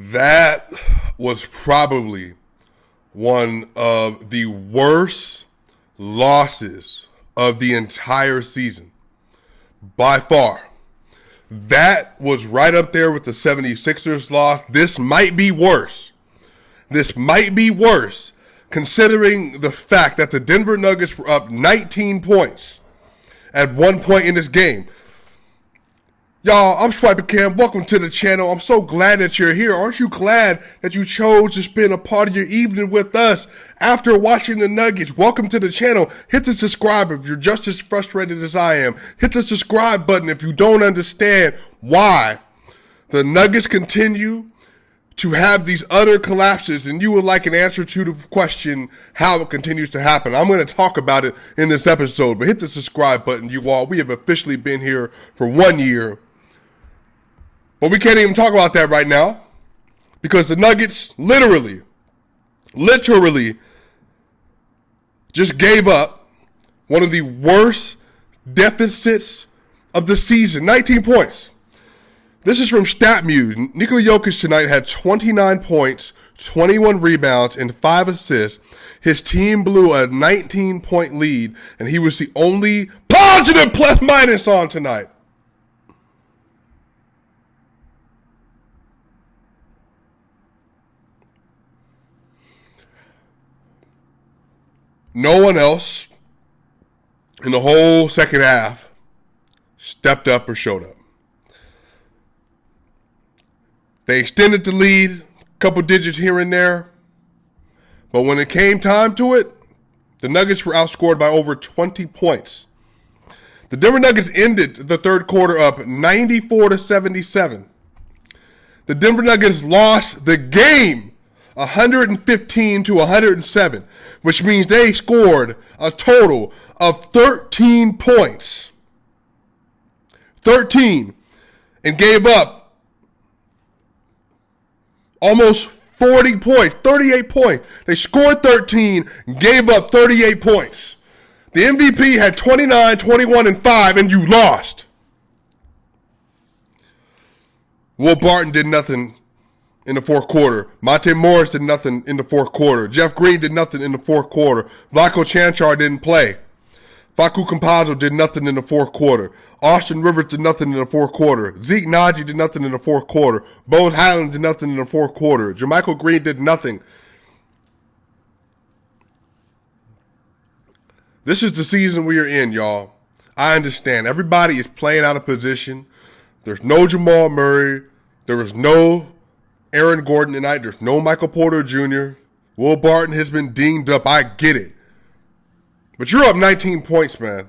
That was probably one of the worst losses of the entire season. By far. That was right up there with the 76ers loss. This might be worse. Considering the fact that the Denver Nuggets were up 19 points at one point in this game. Y'all, I'm SwipaCam. Welcome to the channel. I'm so glad that you're here. Aren't you glad that you chose to spend a part of your evening with us after watching the Nuggets? Welcome to the channel. Hit the subscribe if you're just as frustrated as I am. Hit the subscribe button if you don't understand why the Nuggets continue to have these utter collapses and you would like an answer to the question how it continues to happen. I'm going to talk about it in this episode, but hit the subscribe button, you all. We have officially been here for 1 year. But we can't even talk about that right now because the Nuggets literally just gave up one of the worst deficits of the season, 19 points. This is from StatMuse. Nikola Jokic tonight had 29 points, 21 rebounds, and 5 assists. His team blew a 19-point lead, and he was the only positive plus-minus on tonight. No one else in the whole second half stepped up or showed up. They extended the lead, a couple digits here and there. But when it came time to it, the Nuggets were outscored by over 20 points. The Denver Nuggets ended the third quarter up 94-77. The Denver Nuggets lost the game 115-107, which means they scored a total of 13 points. 13, and gave up almost 40 points, 38 points. They scored 13, gave up 38 points. The MVP had 29, 21, and 5, and you lost. Will Barton did nothing in the fourth quarter. Monte Morris did nothing in the fourth quarter. Jeff Green did nothing in the fourth quarter. Vlatko Cancar didn't play. Facu Campazzo did nothing in the fourth quarter. Austin Rivers did nothing in the fourth quarter. Zeke Naji did nothing in the fourth quarter. Bones Highland did nothing in the fourth quarter. Jermichael Green did nothing. This is the season we are in, y'all. I understand. Everybody is playing out of position. There's no Jamal Murray. There was no Aaron Gordon tonight. There's no Michael Porter Jr. Will Barton has been dinged up. I get it. But you're up 19 points, man.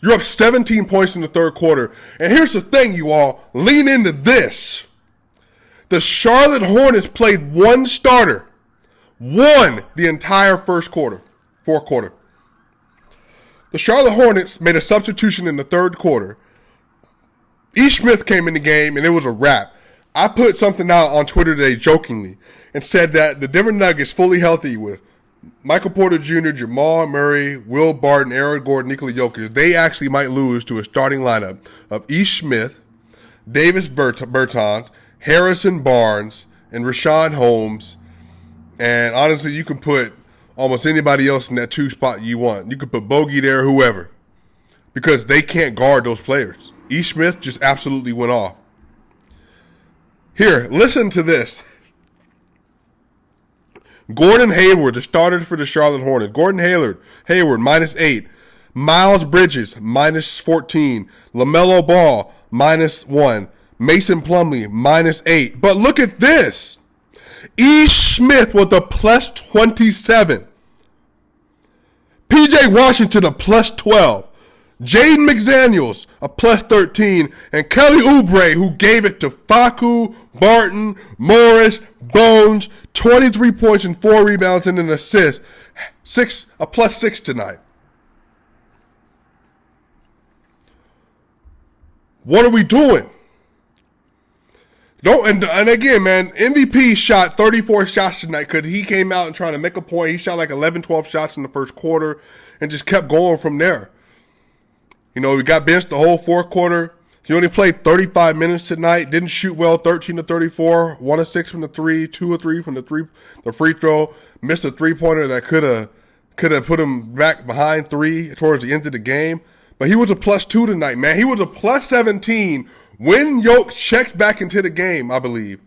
You're up 17 points in the third quarter. And here's the thing, you all. Lean into this. The Charlotte Hornets played one starter. Won the entire fourth quarter. The Charlotte Hornets made a substitution in the third quarter. Ish Smith came in the game, and it was a wrap. I put something out on Twitter today jokingly and said that the Denver Nuggets fully healthy with Michael Porter Jr., Jamal Murray, Will Barton, Aaron Gordon, Nikola Jokic, they actually might lose to a starting lineup of Ish Smith, Davis Bertans, Harrison Barnes, and Rashawn Holmes. And honestly, you can put almost anybody else in that 2 spot you want. You could put Bogey there, whoever, because they can't guard those players. Ish Smith just absolutely went off. Here, listen to this. Gordon Hayward, the starter for the Charlotte Hornets. Gordon Hayward, -8. Miles Bridges, -14. LaMelo Ball, -1. Mason Plumlee, -8. But look at this. Ish Smith with a +27. PJ Washington, a +12. Jaden McDaniels, a +13, and Kelly Oubre, who gave it to Facu, Barton, Morris, Bones, 23 points and 4 rebounds and an assist. A +6 tonight. What are we doing? And again, man, MVP shot 34 shots tonight because he came out and trying to make a point. He shot like 11, 12 shots in the first quarter and just kept going from there. You know, we got benched the whole fourth quarter. He only played 35 minutes tonight. Didn't shoot well. 13 of 34. 1 of 6 from the three. 2 of 3 from the free throw. Missed a 3-pointer that could have put him back behind 3 towards the end of the game. But he was a +2 tonight, man. He was a +17 when Jokic checked back into the game. I believe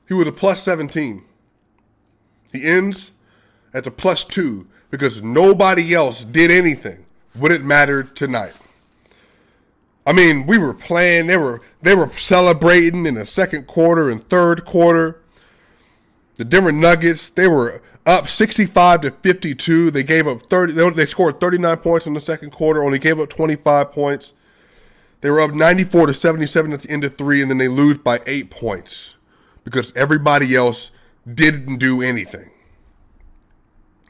he was a +17. He ends at a +2 because nobody else did anything when it mattered tonight. I mean, we were playing. They were celebrating in the second quarter and third quarter. The Denver Nuggets, they were up 65-52. They gave up 30. They scored 39 points in the second quarter. Only gave up 25 points. They were up 94-77 at the end of 3, and then they lose by 8 points because everybody else didn't do anything.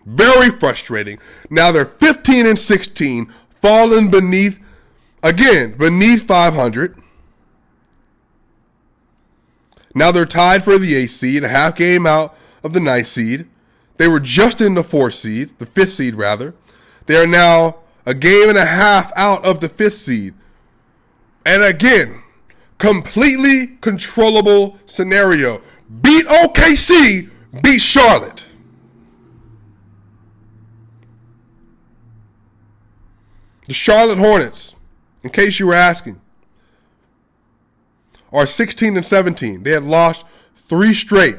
Very frustrating. Now they're 15-16, falling beneath 500. Now they're tied for the 8th seed, a half game out of the 9th seed. They were just in the 4th seed, the 5th seed rather. They are now a game and a half out of the 5th seed. And again, completely controllable scenario. Beat OKC, beat Charlotte. The Charlotte Hornets, in case you were asking, are 16-17. They have lost 3 straight.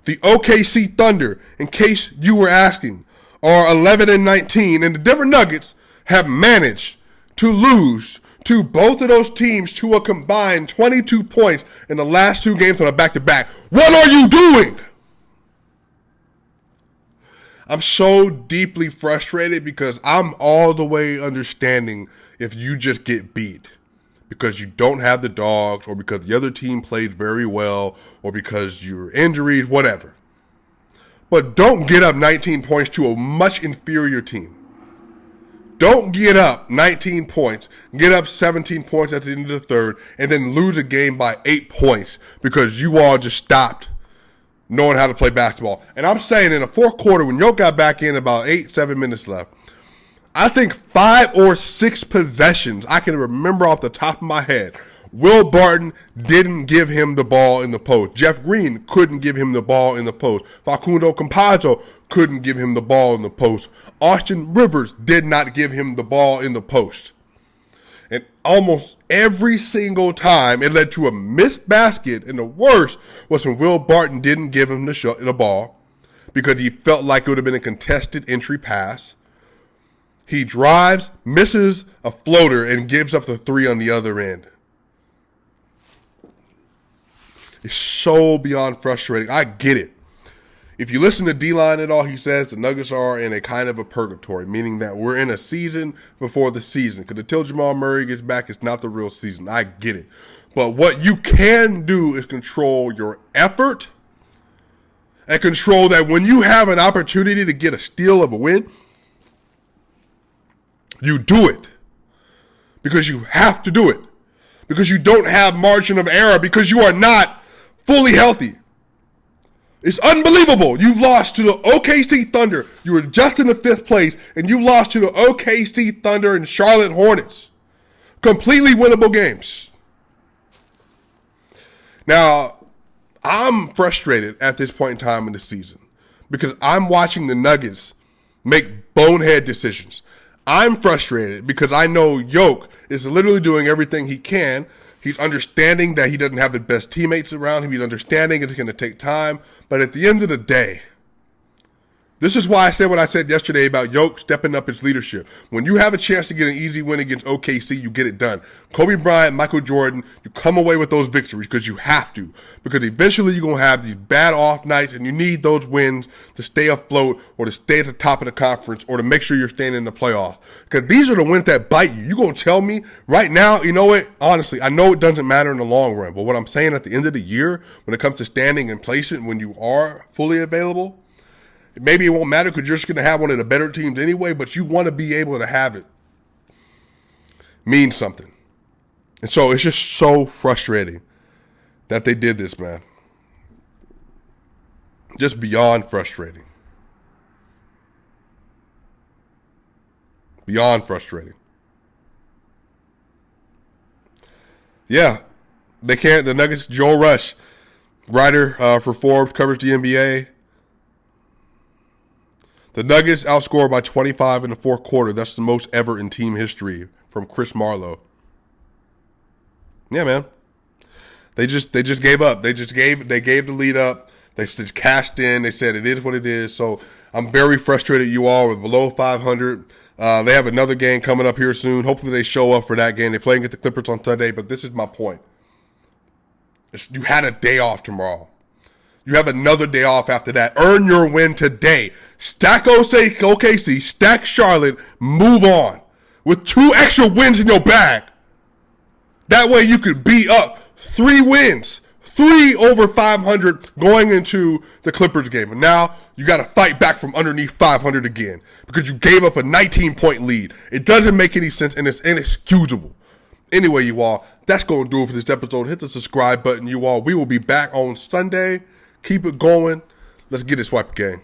The OKC Thunder, in case you were asking, are 11-19. And the Denver Nuggets have managed to lose to both of those teams to a combined 22 points in the last 2 games on a back-to-back. What are you doing? I'm so deeply frustrated because I'm all the way understanding if you just get beat because you don't have the dogs or because the other team played very well or because you're injured, whatever. But don't get up 19 points to a much inferior team. Don't get up 19 points, get up 17 points at the end of the third, and then lose a game by 8 points because you all just stopped knowing how to play basketball. And I'm saying in the fourth quarter, when Jokic got back in about 7 minutes left, I think 5 or 6 possessions I can remember off the top of my head. Will Barton didn't give him the ball in the post. Jeff Green couldn't give him the ball in the post. Facundo Campazzo couldn't give him the ball in the post. Austin Rivers did not give him the ball in the post. And almost every single time it led to a missed basket. And the worst was when Will Barton didn't give him the ball because he felt like it would have been a contested entry pass. He drives, misses a floater, and gives up the 3 on the other end. It's so beyond frustrating. I get it. If you listen to D-Line at all, he says the Nuggets are in a kind of a purgatory, meaning that we're in a season before the season. Because until Jamal Murray gets back, it's not the real season. I get it. But what you can do is control your effort and control that when you have an opportunity to get a steal of a win, you do it. Because you have to do it. Because you don't have margin of error. Because you are not fully healthy. It's unbelievable. You lost to the OKC Thunder. You were just in the 5th place, and you lost to the OKC Thunder and Charlotte Hornets. Completely winnable games. Now, I'm frustrated at this point in time in the season because I'm watching the Nuggets make bonehead decisions. I'm frustrated because I know Jokic is literally doing everything he can. He's understanding that he doesn't have the best teammates around him. He's understanding it's going to take time. But at the end of the day, this is why I said what I said yesterday about Jokic stepping up his leadership. When you have a chance to get an easy win against OKC, you get it done. Kobe Bryant, Michael Jordan, you come away with those victories because you have to. Because eventually you're going to have these bad off nights and you need those wins to stay afloat or to stay at the top of the conference or to make sure you're staying in the playoffs. Because these are the wins that bite you. You're going to tell me right now, you know what? Honestly, I know it doesn't matter in the long run. But what I'm saying at the end of the year, when it comes to standing and placement, when you are fully available, maybe it won't matter because you're just going to have one of the better teams anyway, but you want to be able to have it mean something. And so it's just so frustrating that they did this, man. Just beyond frustrating. Beyond frustrating. Yeah, they can't. The Nuggets, Joel Rush, writer for Forbes, covers the NBA. The Nuggets outscored by 25 in the fourth quarter. That's the most ever in team history, from Chris Marlowe. Yeah, man. They just gave up. They gave the lead up. They just cashed in. They said it is what it is. So I'm very frustrated. You all are below 500. They have another game coming up here soon. Hopefully they show up for that game. They're playing against the Clippers on Sunday. But this is my point. You had a day off tomorrow. You have another day off after that. Earn your win today. Stack OKC, stack Charlotte, move on with 2 extra wins in your bag. That way you could be up 3 wins, 3 over 500 going into the Clippers game. And now you got to fight back from underneath 500 again because you gave up a 19-point lead. It doesn't make any sense, and it's inexcusable. Anyway, you all, that's going to do it for this episode. Hit the subscribe button, you all. We will be back on Sunday. Keep it going. Let's get it, Swipe Game.